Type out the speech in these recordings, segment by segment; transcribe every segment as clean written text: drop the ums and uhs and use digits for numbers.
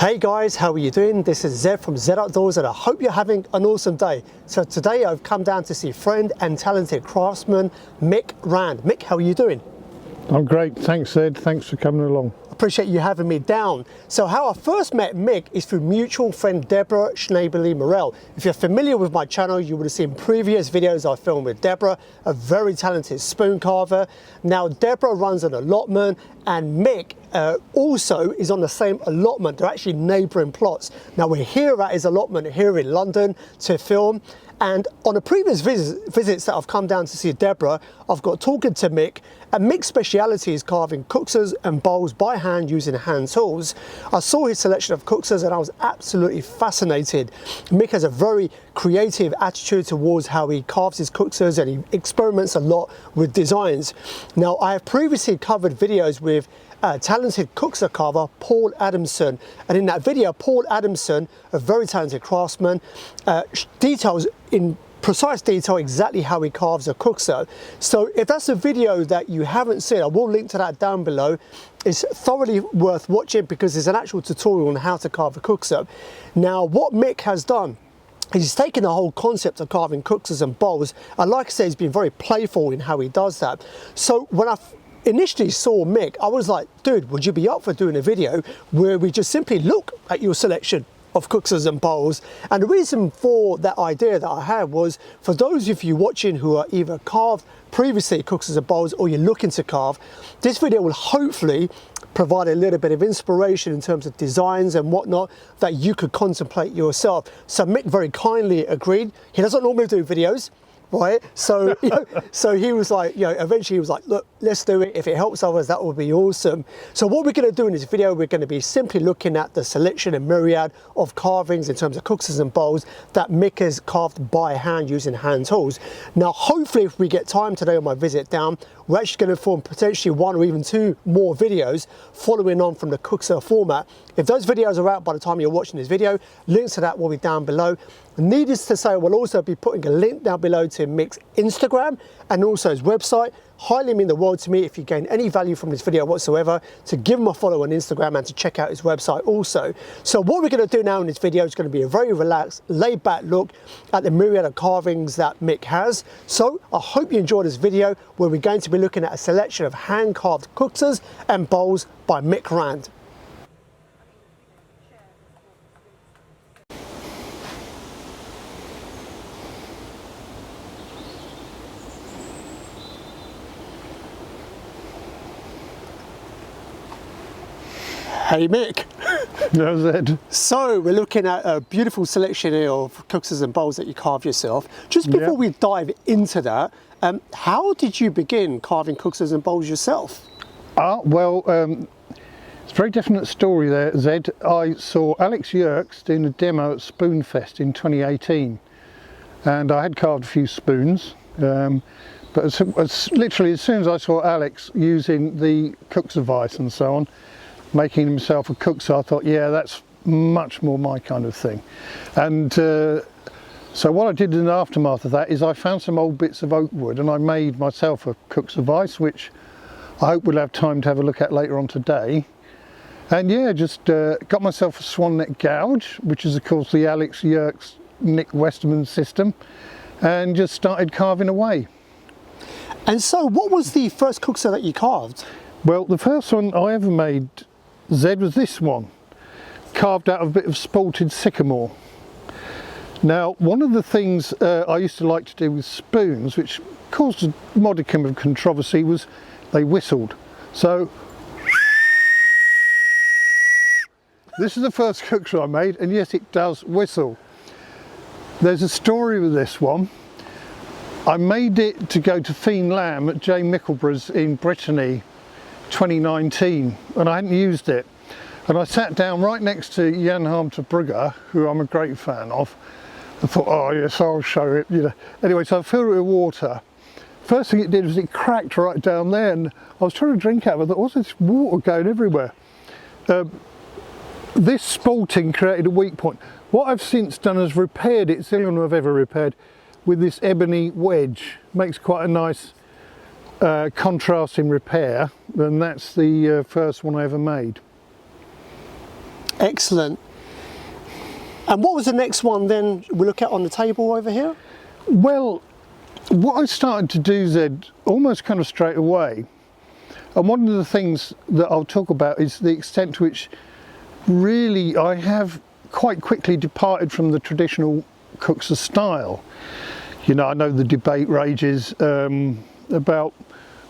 Hey guys, how are you doing? This is Zed from Zed Outdoors and I hope you're having an awesome day. So today I've come down to see friend and talented craftsman Mick Rand. Mick, how are you doing? I'm great, thanks Zed, thanks for coming along. Appreciate you having me down. So how I first met Mick is through mutual friend Deborah Schneebly-Morell. If you're familiar with my channel, you would have seen previous videos I filmed with Deborah, a very talented spoon carver. Now Deborah runs an allotment and Mick also is on the same allotment. They're actually neighbouring plots. Now we're here at his allotment here in London to film. And on the previous visits that I've come down to see Deborah, I've got talking to Mick, and Mick's speciality is carving kuksas and bowls by hand using hand tools. I saw his selection of kuksas and I was absolutely fascinated. Mick has a very creative attitude towards how he carves his kuksas and he experiments a lot with designs. Now, I have previously covered videos with talented Kuksa carver Paul Adamson, and in that video Paul Adamson, a very talented craftsman, details in precise detail exactly how he carves a Kuksa. So if that's a video that you haven't seen, I will link to that down below. It's thoroughly worth watching because there's an actual tutorial on how to carve a Kuksa. Now what Mick has done, he's taken the whole concept of carving kuksas and bowls, and like I said, he's been very playful in how he does that. So when I initially saw Mick, I was like, dude, would you be up for doing a video where we just simply look at your selection of kuksas and bowls? And the reason for that idea that I had was for those of you watching who are either carved previously kuksas and bowls or you're looking to carve, this video will hopefully provide a little bit of inspiration in terms of designs and whatnot that you could contemplate yourself. So Mick very kindly agreed. He doesn't normally do videos, right? So, so he was like, eventually he was like, look, let's do it. If it helps others, that would be awesome. So what we're going to do in this video, we're going to be simply looking at the selection and myriad of carvings in terms of kuksas and bowls that Mick has carved by hand using hand tools. Now, hopefully if we get time today on my visit down, we're actually going to form potentially one or even two more videos following on from the Kuksa format. If those videos are out by the time you're watching this video, links to that will be down below. Needless to say, we'll also be putting a link down below to Mick's Instagram and also his website. Highly mean the world to me if you gain any value from this video whatsoever to give him a follow on Instagram and to check out his website also. So what we're going to do now in this video is going to be a very relaxed, laid back look at the myriad of carvings that Mick has. So I hope you enjoy this video where we're going to be looking at a selection of hand carved kuksas and bowls by Mick Rand. Hey Mick. How's that? So we're looking at a beautiful selection here of kuksas and bowls that you carve yourself. Just before we dive into that, how did you begin carving kuksas and bowls yourself? Well, it's a very definite story there, Zed. I saw Alex Yerkes doing a demo at Spoonfest in 2018 and I had carved a few spoons, but literally as soon as I saw Alex using the Kuksa vice and so on, making himself a Kuksa, I thought, yeah, that's much more my kind of thing. And so what I did in the aftermath of that is I found some old bits of oak wood and I made myself a Kuksa vice, which I hope we'll have time to have a look at later on today. And yeah, just got myself a swan neck gouge, which is of course the Alex Yerkes Nick Westerman system, and just started carving away. And so what was the first Kuksa that you carved? Well, the first one I ever made, Zed, was this one, carved out of a bit of spalted sycamore. Now, one of the things I used to like to do with spoons, which caused a modicum of controversy, was they whistled. So, this is the first Kuksa I made, and yes, it does whistle. There's a story with this one. I made it to go to Fiend Lamb at J. Mickleburgh's in Brittany 2019 and I hadn't used it, and I sat down right next to Jan Harmter Brugger, who I'm a great fan of. I thought, oh yes, I'll show it, Anyway, so I filled it with water. First thing it did was it cracked right down there, and I was trying to drink out of it. I thought, what's this water going everywhere? This spalting created a weak point. What I've since done is repaired it. It's the only one I've ever repaired with this ebony wedge. Makes quite a nice contrasting repair, and that's the first one I ever made. Excellent. And what was the next one then we look at on the table over here? Well, what I started to do, Zed, almost kind of straight away, and one of the things that I'll talk about is the extent to which really I have quite quickly departed from the traditional Kuksas style. You know, I know the debate rages about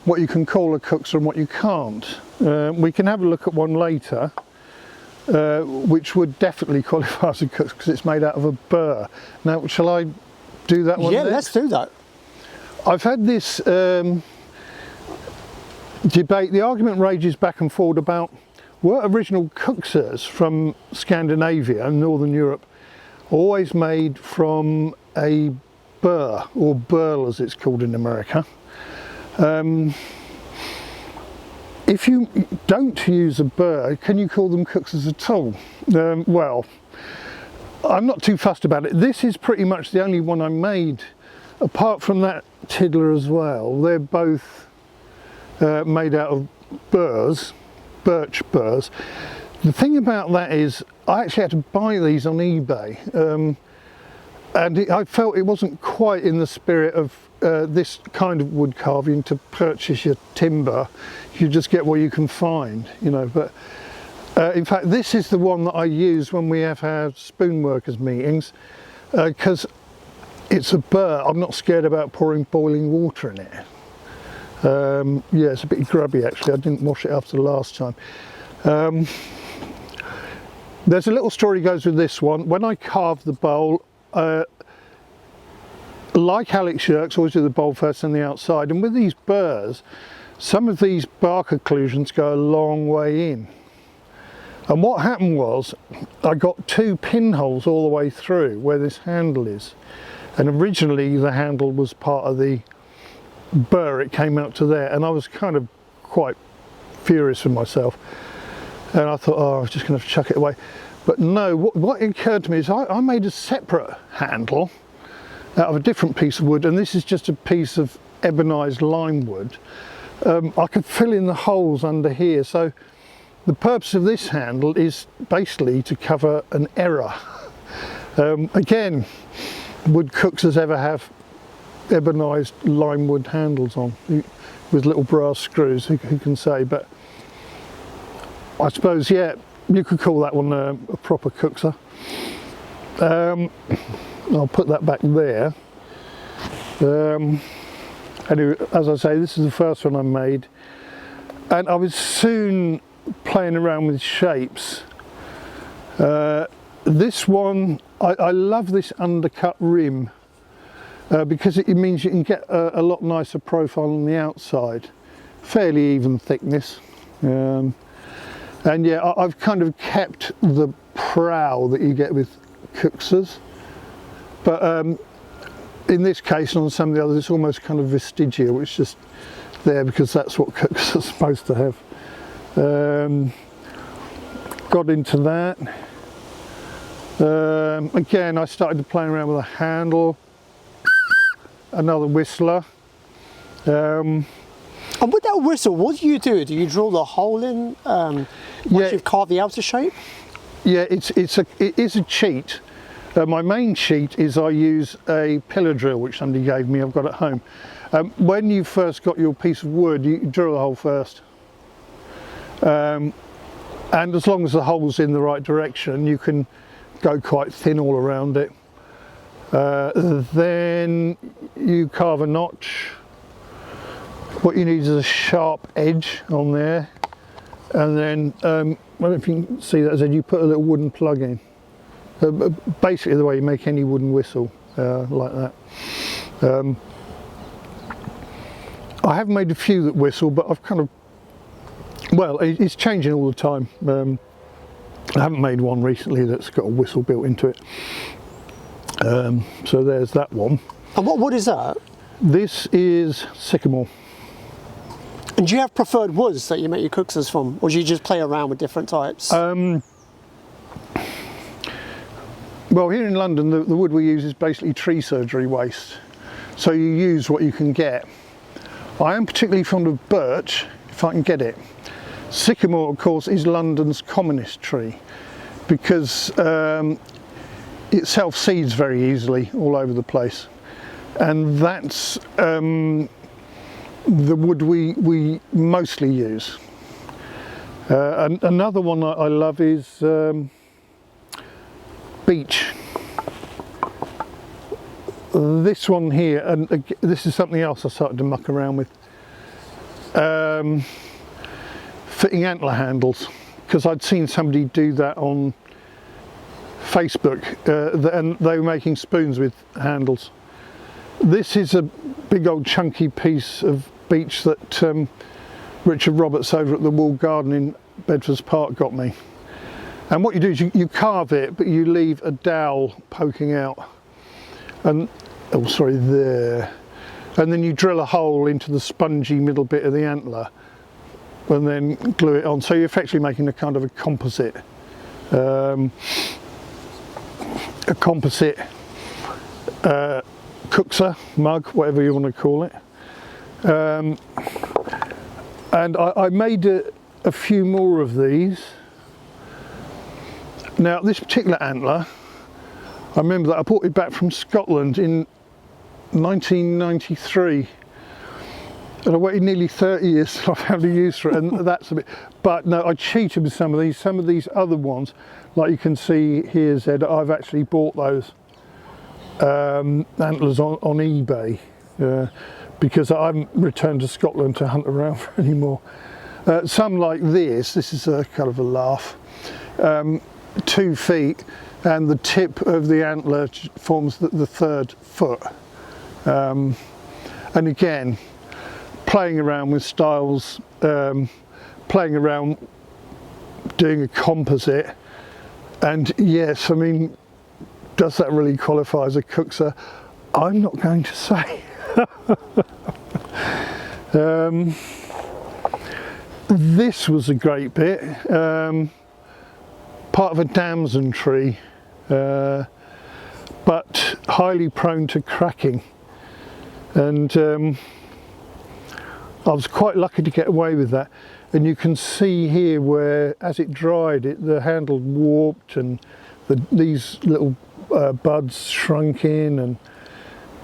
what you can call a Kuksa and what you can't. We can have a look at one later, which would definitely qualify as a Kuksa because it's made out of a burr. Now, shall I do that one? Yeah, next? let's do that. I've had this debate, the argument rages back and forward about were original Kuksas from Scandinavia and Northern Europe always made from a burr, or burl as it's called in America. If you don't use a burr, can you call them Kuksas at all? Well, I'm not too fussed about it. This is pretty much the only one I made, apart from that tiddler as well. They're both made out of burrs, birch burrs. The thing about that is I actually had to buy these on eBay, and I felt it wasn't quite in the spirit of this kind of wood carving to purchase your timber. You just get what you can find, you know. But in fact, this is the one that I use when we have our spoon workers meetings, because it's a burr. I'm not scared about pouring boiling water in it. Yeah, it's a bit grubby actually. I didn't wash it after the last time. There's a little story goes with this one. When I carved the bowl, like Alex Yerkes, always do the bowl first and the outside. And with these burrs, some of these bark occlusions go a long way in. And what happened was, I got two pinholes all the way through where this handle is. And originally the handle was part of the burr, it came out to there, and I was kind of quite furious with myself. And I thought, oh, I was just going to chuck it away. But no, what occurred to me is I made a separate handle out of a different piece of wood, and this is just a piece of ebonized lime wood. I could fill in the holes under here, so the purpose of this handle is basically to cover an error. Again, would Kuksas ever have ebonized lime wood handles on with little brass screws? Who can say? But I suppose, yeah, you could call that one a proper Kuksa. I'll put that back there. Anyway, as I say, this is the first one I made, and I was soon playing around with shapes. This one, I love this undercut rim because it means you can get a lot nicer profile on the outside, fairly even thickness. And yeah, I've kind of kept the prow that you get with Kuksas, but in this case and on some of the others it's almost kind of vestigial, which is just there because that's what Kuksas are supposed to have. Got into that. Again, I started playing around with a handle, another whistler. And with that whistle, what do you do? Do you drill the hole in once you've carved the outer shape? Yeah, it is a cheat. My main cheat is I use a pillar drill, which somebody gave me, I've got at home. When you first got your piece of wood, you drill the hole first. And as long as the hole's in the right direction, you can go quite thin all around it. Then you carve a notch. What you need is a sharp edge on there, and then I don't know if you can see that, as you put a little wooden plug in. Basically the way you make any wooden whistle, like that. I have made a few that whistle, but I've kind of, well, it's changing all the time. I haven't made one recently that's got a whistle built into it. So there's that one. And what wood is that? This is sycamore. And do you have preferred woods that you make your Kuksas from, or do you just play around with different types? Well, here in London, the wood we use is basically tree surgery waste. So you use what you can get. I am particularly fond of birch, if I can get it. Sycamore, of course, is London's commonest tree, because it self-seeds very easily all over the place, and that's the wood we mostly use. Another one I love is beech. This one here, and this is something else I started to muck around with, fitting antler handles, because I'd seen somebody do that on Facebook, and they were making spoons with handles. This is a big old chunky piece of beech that Richard Roberts over at the Wall Garden in Bedford's Park got me. And what you do is you carve it, but you leave a dowel poking out, and oh sorry, there, and then you drill a hole into the spongy middle bit of the antler and then glue it on, so you're effectively making a kind of a composite Kuksas mug, whatever you want to call it. And I made a few more of these. Now this particular antler, I remember that I brought it back from Scotland in 1993, and I waited nearly 30 years till I found a use for it, and that's a bit, but no, I cheated with some of these. Some of these other ones, like you can see here, Zed, I've actually bought those antlers on eBay, because I haven't returned to Scotland to hunt around for anymore. Some like this is a kind of a laugh, 2 feet, and the tip of the antler forms the 3rd foot. And again, playing around with styles, playing around doing a composite, and yes, I mean, does that really qualify as a Kuksas? I'm not going to say. This was a great bit, part of a damson tree, but highly prone to cracking, and I was quite lucky to get away with that. And you can see here where, as it dried, the handle warped, and these little buds shrunk in,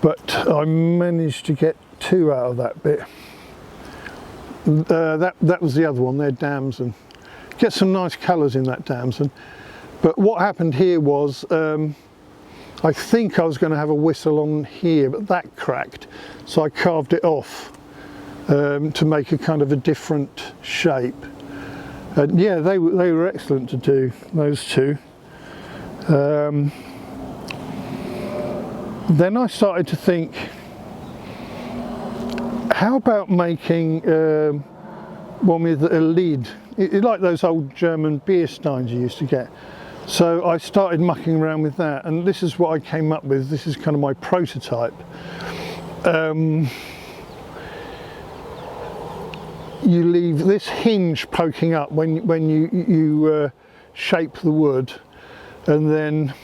but I managed to get 2 out of that bit. That was the other one there, damson. Get some nice colours in that damson. But what happened here was, I think I was going to have a whistle on here, but that cracked, so I carved it off to make a kind of a different shape. And yeah, they were excellent to do, those 2. Then I started to think, how about making one with a lid, like those old German beer steins you used to get. So I started mucking around with that, and this is what I came up with. This is kind of my prototype. You leave this hinge poking up when you shape the wood, and then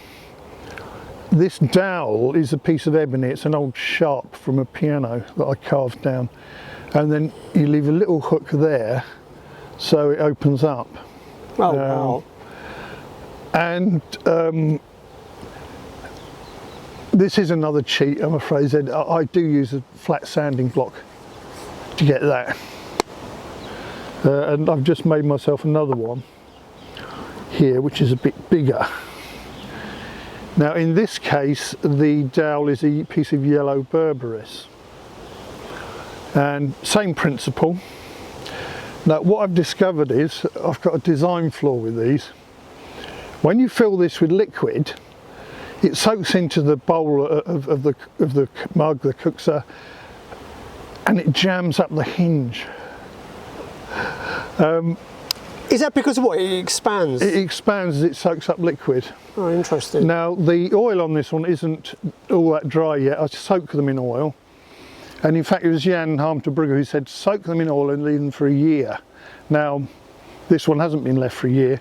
this dowel is a piece of ebony. It's an old sharp from a piano that I carved down, and then you leave a little hook there so it opens up. Oh wow. And this is another cheat, I'm afraid. I do use a flat sanding block to get that, and I've just made myself another one here which is a bit bigger. Now in this case the dowel is a piece of yellow berberis, and same principle. Now what I've discovered is I've got a design flaw with these. When you fill this with liquid, it soaks into the bowl of the mug, the Kuksas, and it jams up the hinge. Is that because of what? It expands? It expands as it soaks up liquid. Oh, interesting. Now the oil on this one isn't all that dry yet. I soak them in oil, and in fact it was Jan Harmter-Brugger who said soak them in oil and leave them for a year. Now this one hasn't been left for a year.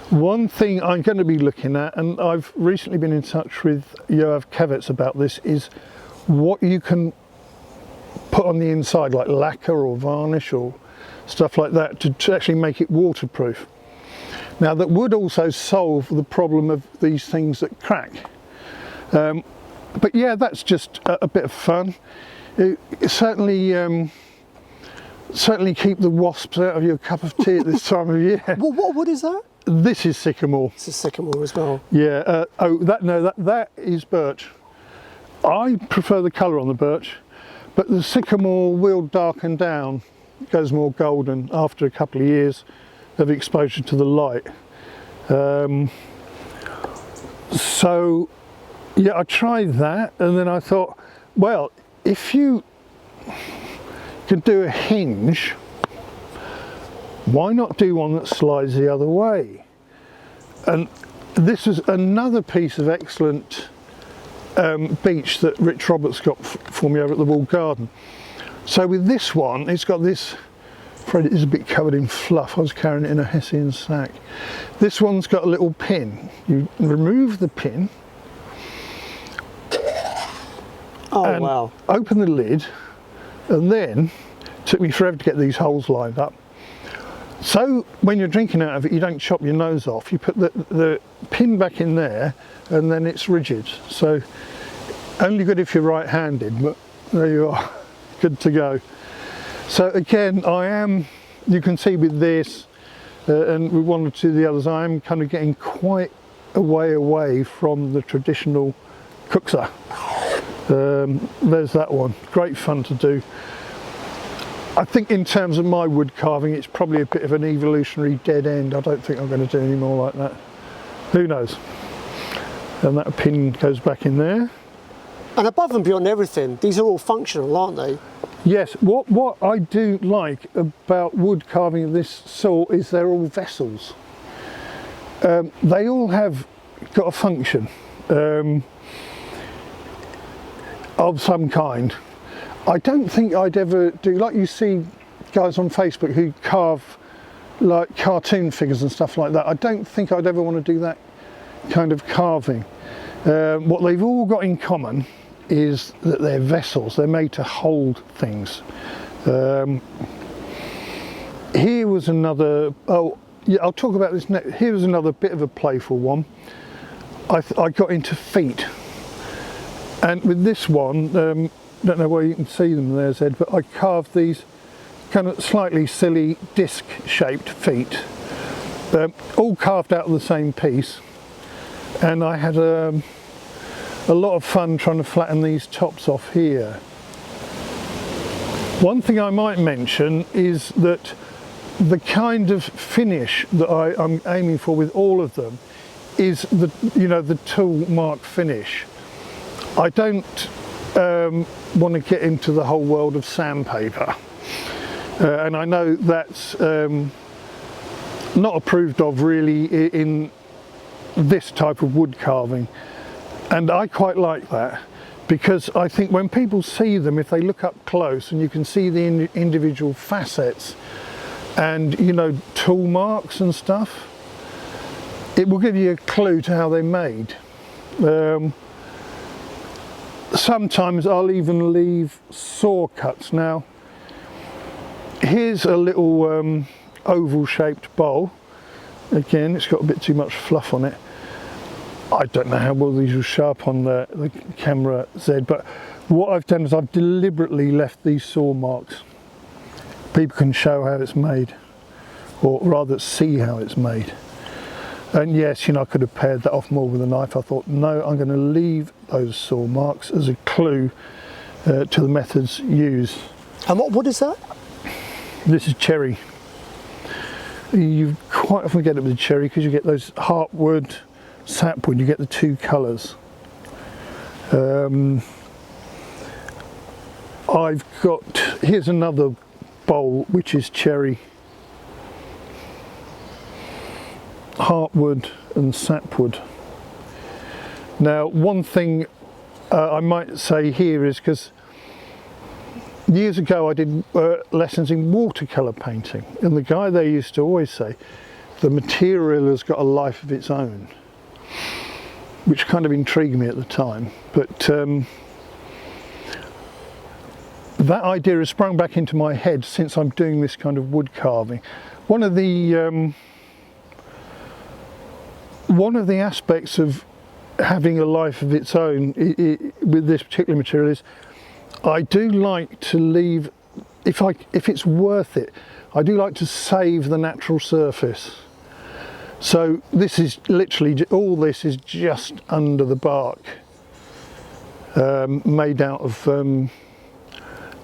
One thing I'm going to be looking at, and I've recently been in touch with Yoav Kevitz about this, is what you can put on the inside, like lacquer or varnish or stuff like that, to actually make it waterproof. Now that would also solve the problem of these things that crack. But yeah, that's just a bit of fun. It certainly keep the wasps out of your cup of tea at this time of year. What wood is that? This is sycamore. This is sycamore as well. Yeah. That is birch. I prefer the colour on the birch, but the sycamore will darken down. It goes more golden after a couple of years of exposure to the light. So yeah, I tried that, and then I thought, well, if you could do a hinge, why not do one that slides the other way? And this is another piece of excellent beech that Rich Roberts got for me over at the Walled Garden. So with this one, it's got this, afraid it is a bit covered in fluff, I was carrying it in a Hessian sack. This one's got a little pin. You remove the pin, Oh wow. open the lid, and then it took me forever to get these holes lined up. So when you're drinking out of it, you don't chop your nose off. You put the pin back in there, and then it's rigid. So only good if you're right-handed, but there you are, good to go. So again, you can see with this, and with one or two of the others, I am kind of getting quite a way away from the traditional Kuksas. There's that one, great fun to do. I think in terms of my wood carving, it's probably a bit of an evolutionary dead end. I don't think I'm going to do any more like that. Who knows? And that pin goes back in there. And above and beyond everything, these are all functional, aren't they? Yes, what I do like about wood carving of this sort is they're all vessels. They all have got a function of some kind. I don't think I'd ever do, like you see guys on Facebook who carve like cartoon figures and stuff like that. I don't think I'd ever want to do that kind of carving. What they've all got in common is that they're vessels. They're made to hold things. Here was another, oh yeah, I'll talk about this next. Here was another bit of a playful one. I got into feet, and with this one, don't know where you can see them there, Zed, but I carved these kind of slightly silly disc-shaped feet, all carved out of the same piece, and I had a lot of fun trying to flatten these tops off here. One thing I might mention is that the kind of finish that I'm aiming for with all of them is the tool mark finish. I don't want to get into the whole world of sandpaper, and I know that's not approved of really in this type of wood carving, and I quite like that, because I think when people see them, if they look up close and you can see the individual facets and tool marks and stuff, it will give you a clue to how they're made. Sometimes I'll even leave saw cuts. Now here's a little oval shaped bowl. Again, it's got a bit too much fluff on it. I don't know how well these will show up on the camera, Zed, but what I've done is I've deliberately left these saw marks. People can show how it's made, or rather see how it's made. And yes, I could have pared that off more with a knife. I thought, no, I'm going to leave those saw marks as a clue to the methods used. And what wood is that? This is cherry. You quite often get it with cherry because you get those heartwood, sapwood, you get the two colours. Here's another bowl which is cherry, heartwood and sapwood. Now one thing I might say here is, because years ago I did lessons in watercolour painting, and the guy there used to always say the material has got a life of its own, which kind of intrigued me at the time, but that idea has sprung back into my head since I'm doing this kind of wood carving. One of the one of the aspects of having a life of its own with this particular material is I do like to leave, if it's worth it, I do like to save the natural surface. So this is literally, all this is just under the bark, made out of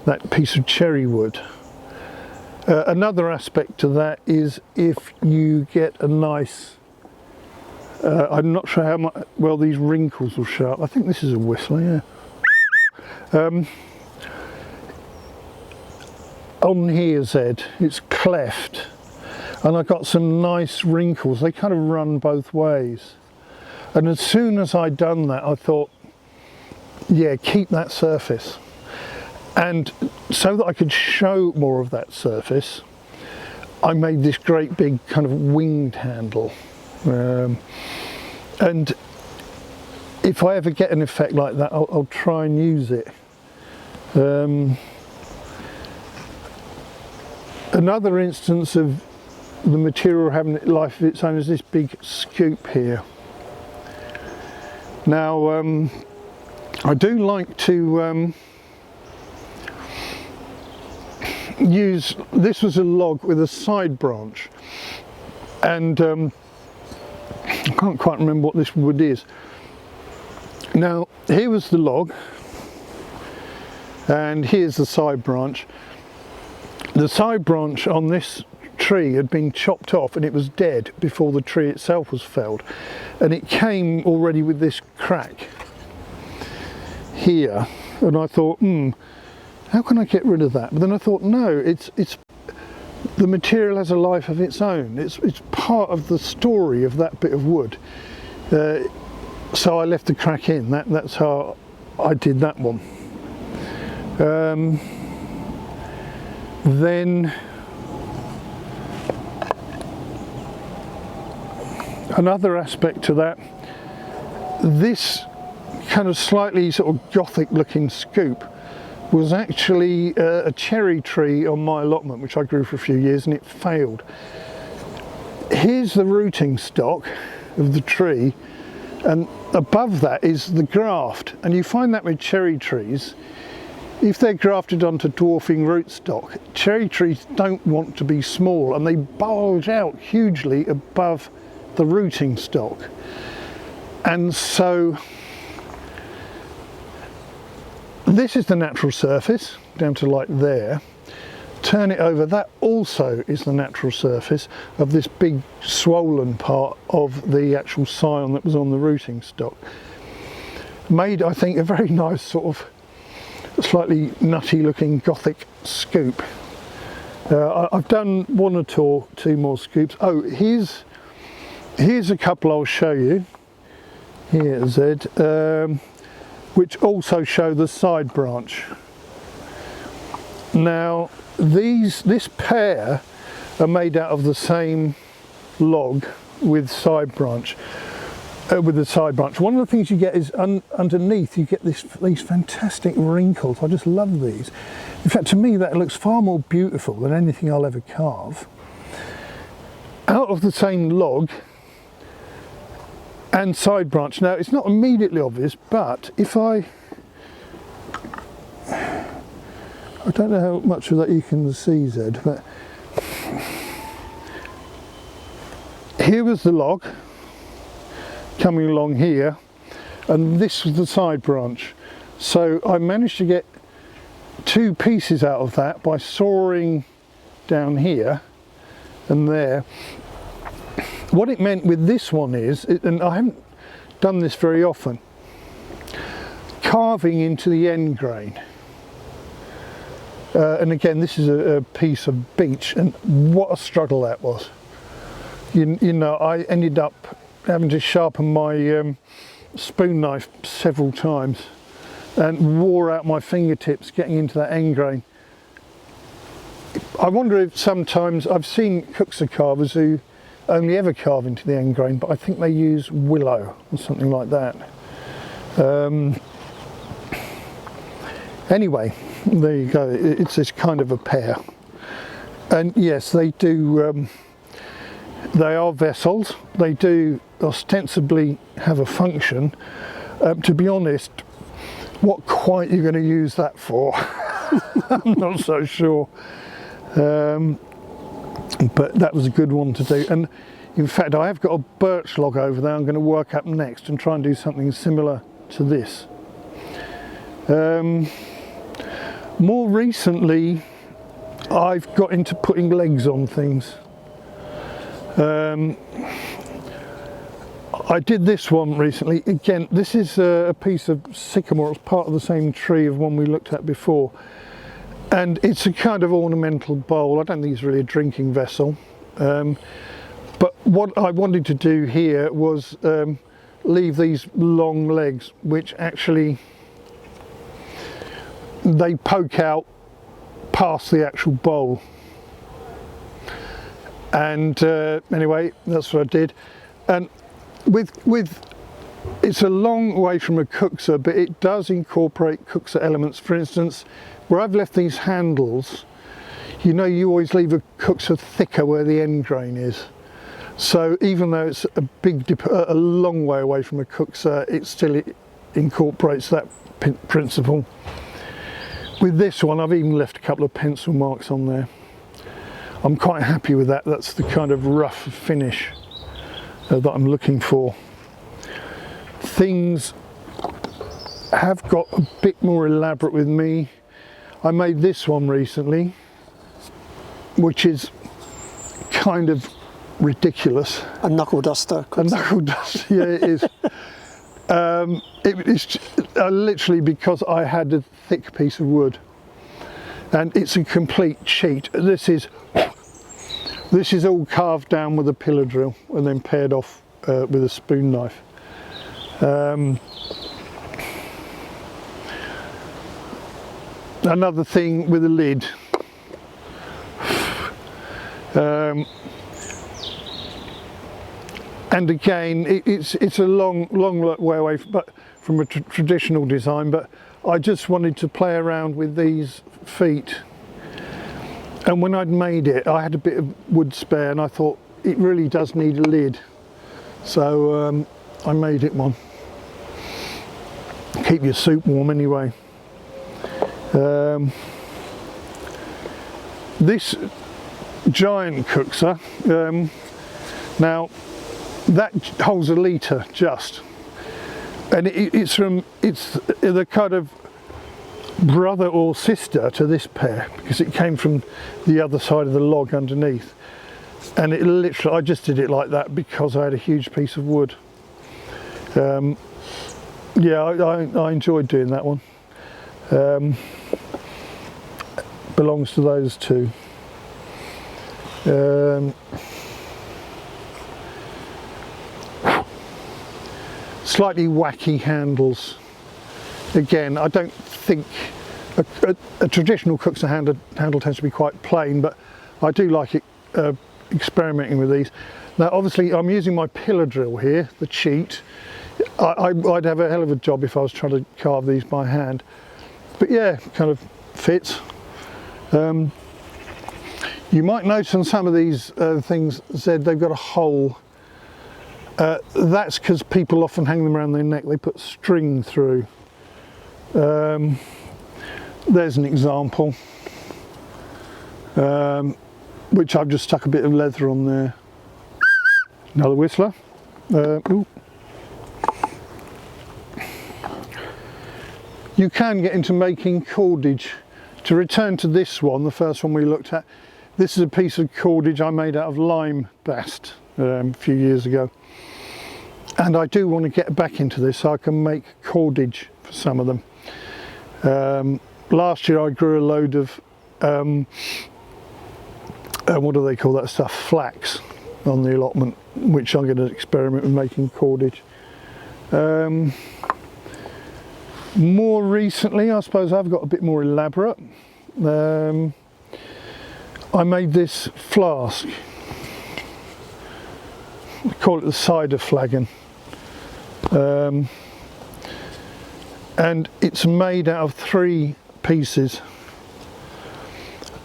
that piece of cherry wood. Another aspect to that is if you get a nice, I'm not sure how much, well, these wrinkles will show up. I think this is a whistler, yeah. On here, Zed, it's cleft, and I got some nice wrinkles. They kind of run both ways. And as soon as I'd done that, I thought, yeah, keep that surface. And so that I could show more of that surface, I made this great big kind of winged handle. And if I ever get an effect like that, I'll try and use it. Another instance of the material having a life of its own is this big scoop here. Now, I do like to use, this was a log with a side branch, and I can't quite remember what this wood is. Now, here was the log, and here's the side branch. The side branch on this tree had been chopped off and it was dead before the tree itself was felled, and it came already with this crack here, and I thought, how can I get rid of that? But then I thought, no, it's the material has a life of its own. It's part of the story of that bit of wood. So I left the crack in. That's how I did that one. Then another aspect to that, this kind of slightly sort of gothic looking scoop was actually a cherry tree on my allotment, which I grew for a few years, and it failed. Here's the rooting stock of the tree, and above that is the graft. And you find that with cherry trees, if they're grafted onto dwarfing rootstock, cherry trees don't want to be small, and they bulge out hugely above the rooting stock. And so this is the natural surface down to like there. Turn it over, that also is the natural surface of this big swollen part of the actual scion that was on the rooting stock. Made, I think, a very nice sort of slightly nutty looking gothic scoop. I've done one or two more scoops. Oh, here's a couple I'll show you. Here, Zed, which also show the side branch. Now, this pair are made out of the same log with side branch. With the side branch, one of the things you get is underneath you get these fantastic wrinkles. I just love these. In fact, to me that looks far more beautiful than anything I'll ever carve. Out of the same log and side branch. Now, it's not immediately obvious, but if I don't know how much of that you can see, Zed, but here was the log coming along here, and this was the side branch. So I managed to get two pieces out of that by sawing down here and there. What it meant with this one is, and I haven't done this very often, carving into the end grain. And again, this is a piece of beech, and what a struggle that was. You know, I ended up having to sharpen my spoon knife several times and wore out my fingertips getting into that end grain. I wonder if sometimes, I've seen Kuksas carvers who only ever carve into the end grain, but I think they use willow or something like that. Anyway, there you go, it's this kind of a pair. And yes, they do, they are vessels. They do ostensibly have a function. To be honest, what quite you're going to use that for, I'm not so sure. But that was a good one to do. And in fact, I have got a birch log over there I'm going to work up next and try and do something similar to this. More recently, I've got into putting legs on things. I did this one recently. Again, this is a piece of sycamore. It's part of the same tree of one we looked at before. And it's a kind of ornamental bowl. I don't think it's really a drinking vessel. But what I wanted to do here was leave these long legs, which actually they poke out past the actual bowl. And anyway, that's what I did. And with it's a long way from a Kuksa, but it does incorporate Kuksa elements. For instance, where I've left these handles, you know, you always leave a Kuksa thicker where the end grain is. So even though it's a long way away from a Kuksa, it still incorporates that principle. With this one, I've even left a couple of pencil marks on there. I'm quite happy with that. That's the kind of rough finish that I'm looking for. Things have got a bit more elaborate with me. I made this one recently, which is kind of ridiculous. A knuckle duster. A knuckle duster, yeah, it is. It's literally because I had a thick piece of wood, and it's a complete cheat. This is all carved down with a pillar drill and then paired off with a spoon knife. Another thing with a lid. And again, it's a long way away from a traditional design, but I just wanted to play around with these feet. And when I'd made it, I had a bit of wood spare, and I thought it really does need a lid. So I made it one. Keep your soup warm anyway. This giant Kuksa, now that holds a litre just, and it's the kind of brother or sister to this pair, because it came from the other side of the log underneath, and it literally, I just did it like that because I had a huge piece of wood. Yeah, I enjoyed doing that one. Belongs to those two. Slightly wacky handles. Again, I don't think a traditional Kuksa handle tends to be quite plain, but I do like it, experimenting with these. Now obviously I'm using my pillar drill here, the cheat. I'd have a hell of a job if I was trying to carve these by hand, but yeah, kind of fits. You might notice on some of these things, Zed, they've got a hole. That's because people often hang them around their neck. They put string through. There's an example, which I've just stuck a bit of leather on there. Another whistler. Ooh. You can get into making cordage. To return to this one, the first one we looked at, this is a piece of cordage I made out of lime bast a few years ago. And I do want to get back into this so I can make cordage for some of them. Last year I grew a load of, what do they call that stuff, flax on the allotment, which I'm going to experiment with making cordage. More recently, I suppose I've got a bit more elaborate. I made this flask. I call it the cider flagon. And it's made out of 3 pieces,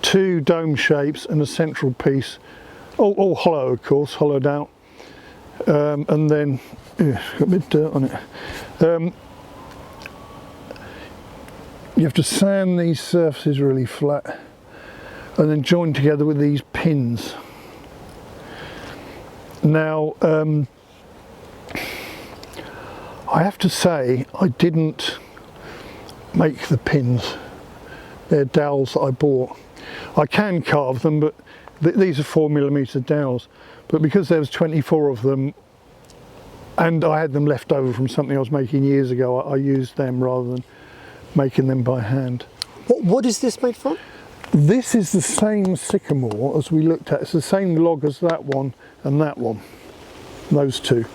2 dome shapes and a central piece, all hollow of course, hollowed out. and then got a bit of dirt on it. You have to sand these surfaces really flat and then join together with these pins. Now I have to say I didn't make the pins. They're dowels that I bought. I can carve them, but these are 4mm dowels, but because there was 24 of them and I had them left over from something I was making years ago, I used them rather than making them by hand. What is this made from? This is the same sycamore as we looked at. It's the same log as that one and that one, those two.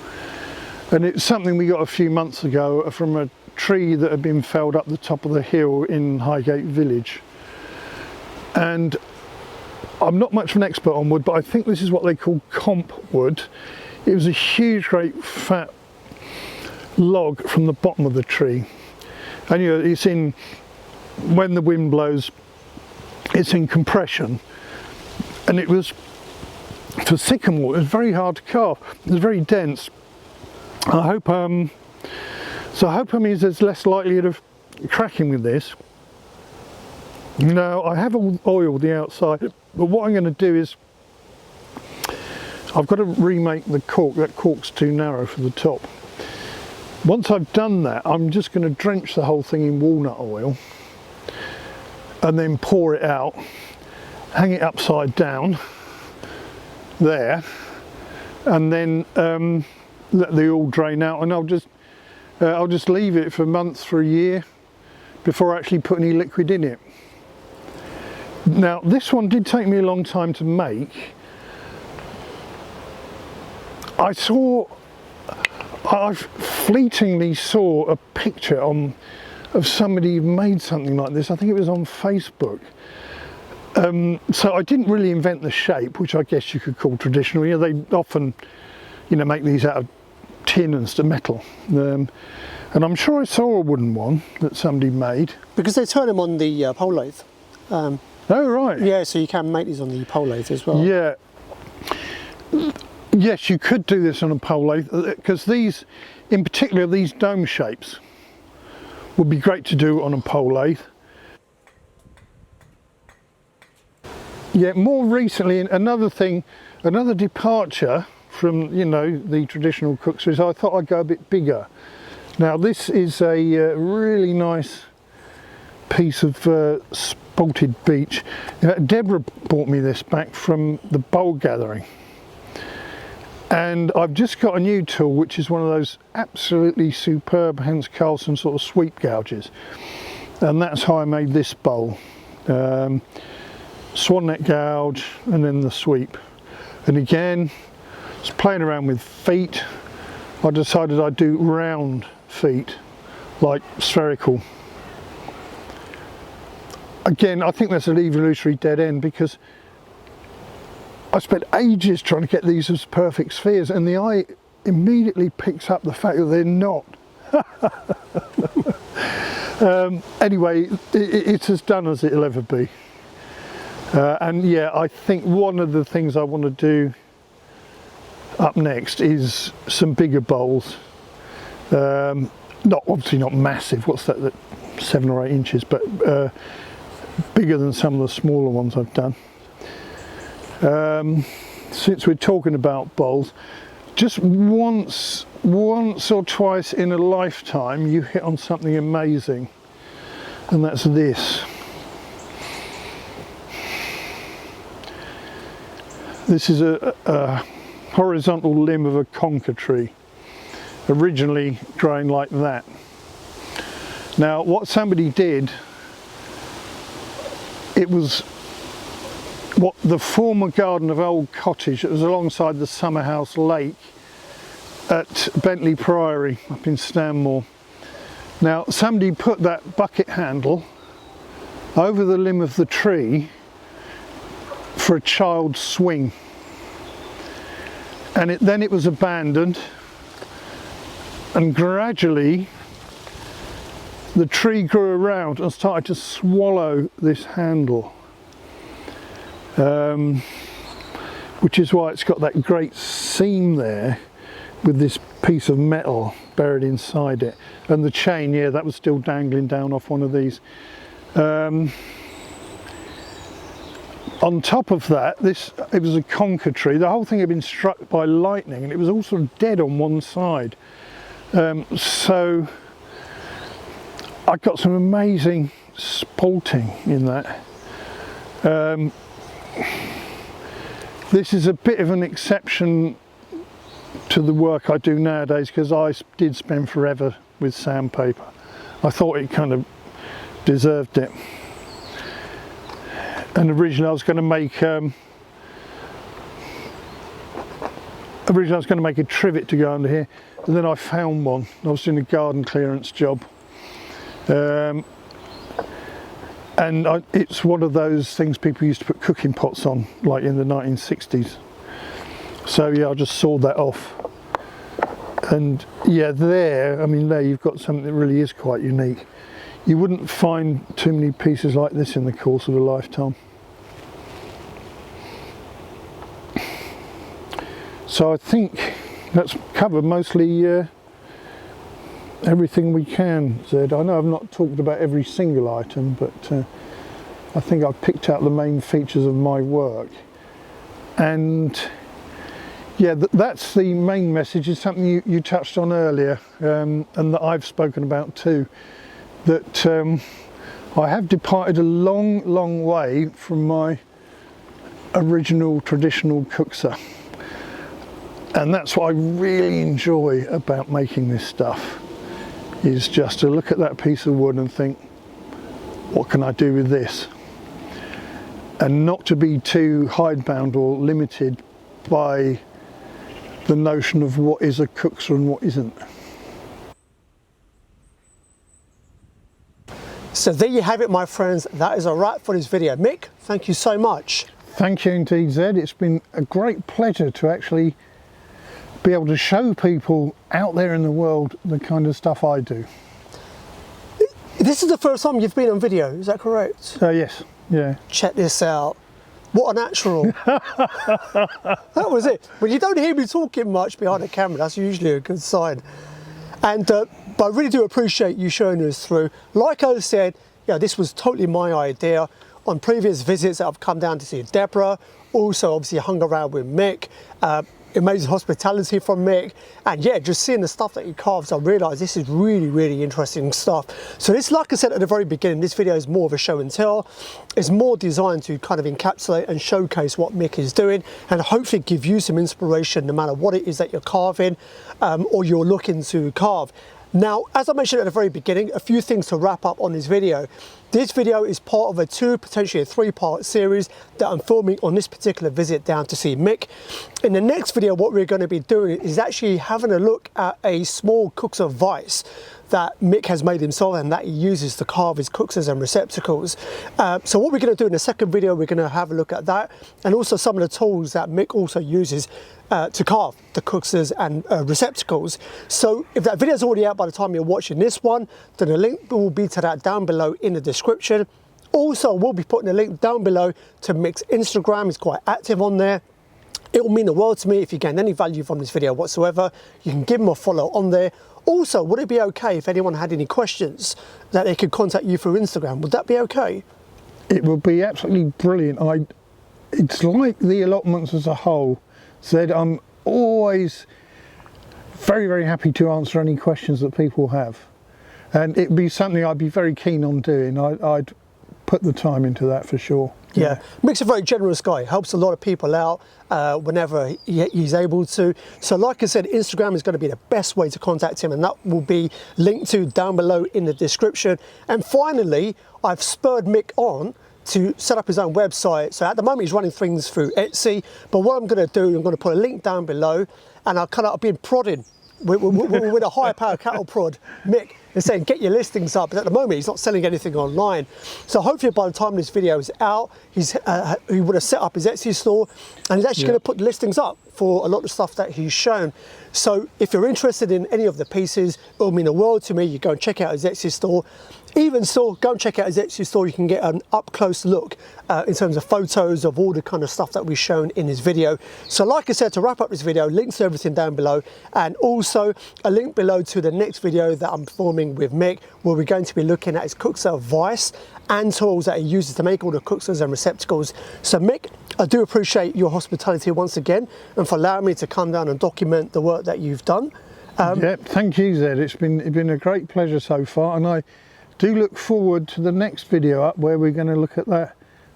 And it's something we got a few months ago from a tree that had been felled up the top of the hill in Highgate Village. And I'm not much of an expert on wood, but I think this is what they call comp wood. It was a huge, great fat log from the bottom of the tree. And you know, it's in, when the wind blows, it's in compression. And it was, for sycamore, it was very hard to carve. It was very dense. I hope, so I hope it means there's less likelihood of cracking with this. Now, I have oiled the outside, but what I'm going to do is, I've got to remake the cork. That cork's too narrow for the top. Once I've done that, I'm just going to drench the whole thing in walnut oil and then pour it out, hang it upside down there, and then let the oil drain out, and I'll just leave it for months, for a year, before I actually put any liquid in it. Now, this one did take me a long time to make. I fleetingly saw a picture of somebody who made something like this. I think it was on Facebook. So I didn't really invent the shape, which I guess you could call traditional. You know, they often, you know, make these out of tin and metal. And I'm sure I saw a wooden one that somebody made. Because they turn them on the pole lathe. Oh, right. Yeah, so you can make these on the pole lathe as well. Yeah. Yes, you could do this on a pole lathe, because these, in particular, these dome shapes would be great to do on a pole lathe. Yeah, more recently, another thing, another departure from, you know, the traditional Kuksas, I thought I'd go a bit bigger. Now, this is a really nice piece of spalted beech. Deborah bought me this back from the bulb gathering. And I've just got a new tool, which is one of those absolutely superb Hans Carlsen sort of sweep gouges. And that's how I made this bowl. Swan neck gouge and then the sweep. And again, just playing around with feet, I decided I'd do round feet, like spherical. Again, I think that's an evolutionary dead end, because I spent ages trying to get these as perfect spheres, and the eye immediately picks up the fact that they're not. Anyway, it's as done as it'll ever be. And yeah, I think one of the things I want to do up next is some bigger bowls. Obviously not massive, what's that 7 or 8 inches, but bigger than some of the smaller ones I've done. Since we're talking about bowls, just once or twice in a lifetime you hit on something amazing, and that's this. This is a horizontal limb of a conker tree, originally growing like that. Now, what somebody did, it was what the former garden of Old Cottage that was alongside the Summerhouse Lake at Bentley Priory up in Stanmore. Now, somebody put that bucket handle over the limb of the tree for a child's swing, and then it was abandoned, and gradually the tree grew around and started to swallow this handle, which is why it's got that great seam there, with this piece of metal buried inside it, and the chain, yeah, that was still dangling down off one of these. On top of that, it was a conker tree. The whole thing had been struck by lightning, and it was all sort of dead on one side. So I got some amazing spalting in that. This is a bit of an exception to the work I do nowadays, because I did spend forever with sandpaper. I thought it kind of deserved it. And originally I was going to make a trivet to go under here, and then I found one. I was doing a garden clearance job, and it's one of those things people used to put cooking pots on, like in the 1960s. So yeah, I just sawed that off, and yeah, there you've got something that really is quite unique. You wouldn't find too many pieces like this in the course of a lifetime. So I think that's covered mostly everything we can, Zed. I know I've not talked about every single item, but I think I've picked out the main features of my work. And yeah, that's the main message. Is something you touched on earlier, and that I've spoken about too, that I have departed a long way from my original traditional Kuksas. And that's what I really enjoy about making this stuff, is just to look at that piece of wood and think, what can I do with this? And not to be too hidebound or limited by the notion of what is a Kuksas and what isn't. So there you have it, my friends. That is a wrap for this video. Mick, thank you so much. Thank you indeed, Zed. It's been a great pleasure to actually be able to show people out there in the world the kind of stuff I do. This is the first time you've been on video, is that correct? Yes, yeah. Check this out. What a natural. That was it. When you don't hear me talking much behind the camera, that's usually a good sign. And but I really do appreciate you showing us through. Like I said, yeah, this was totally my idea. On previous visits I've come down to see Deborah, also obviously hung around with Mick. Amazing hospitality from Mick, and yeah, just seeing the stuff that he carves, I realised this is really interesting stuff. So this, like I said at the very beginning, this video is more of a show and tell. It's more designed to kind of encapsulate and showcase what Mick is doing, and hopefully give you some inspiration no matter what it is that you're carving or you're looking to carve. Now, as I mentioned at the very beginning, a few things to wrap up on this video. This video is part of a potentially a 3-part series that I'm filming on this particular visit down to see Mick. In the next video, what we're going to be doing is actually having a look at a small Kuksas vise that Mick has made himself and that he uses to carve his Kuksas and receptacles. So what we're going to do in the second video, we're going to have a look at that, and also some of the tools that Mick also uses to carve the Kuksas and receptacles. So if that video is already out by the time you're watching this one, then the link will be to that down below in the description. Also, we'll be putting a link down below to Mick's Instagram. He's quite active on there. It will mean the world to me if you gain any value from this video whatsoever. You can give him a follow on there. Also, would it be okay if anyone had any questions that they could contact you through Instagram? Would that be okay? It would be absolutely brilliant. It's like the allotments as a whole. Zed, I'm always very happy to answer any questions that people have. And it'd be something I'd be very keen on doing. I'd put the time into that for sure. Yeah, Mick's a very generous guy, helps a lot of people out whenever he's able to. So like I said, Instagram is going to be the best way to contact him, and that will be linked to down below in the description. And finally, I've spurred Mick on to set up his own website. So at the moment he's running things through Etsy, but what I'm going to do, I'm going to put a link down below, and I've been prodding with a high power cattle prod Mick and saying get your listings up, but at the moment he's not selling anything online. So hopefully by the time this video is out, he would have set up his Etsy store, and he's actually going to put the listings up for a lot of stuff that he's shown. So if you're interested in any of the pieces, it'll mean the world to me. You go and check out his Etsy store. Even so, go and check out his Etsy store. You can get an up-close look in terms of photos of all the kind of stuff that we've shown in his video. So like I said, to wrap up this video, links to everything down below, and also a link below to the next video that I'm performing with Mick, where we're going to be looking at his Kuksas vise and tools that he uses to make all the Kuksas and receptacles. So Mick, I do appreciate your hospitality once again, and for allowing me to come down and document the work that you've done. Yeah, thank you, Zed. It's been a great pleasure so far, and I do look forward to the next video up where we're going to look at that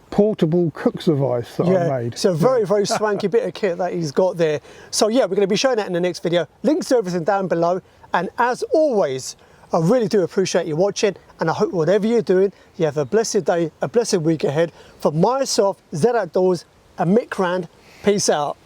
portable Kuksas vise that I made. It's a very, very swanky bit of kit that he's got there. So yeah, we're going to be showing that in the next video. Links to everything down below. And as always, I really do appreciate you watching, and I hope whatever you're doing, you have a blessed day, a blessed week ahead. For myself, Zed Outdoors, and Mick Rand, peace out.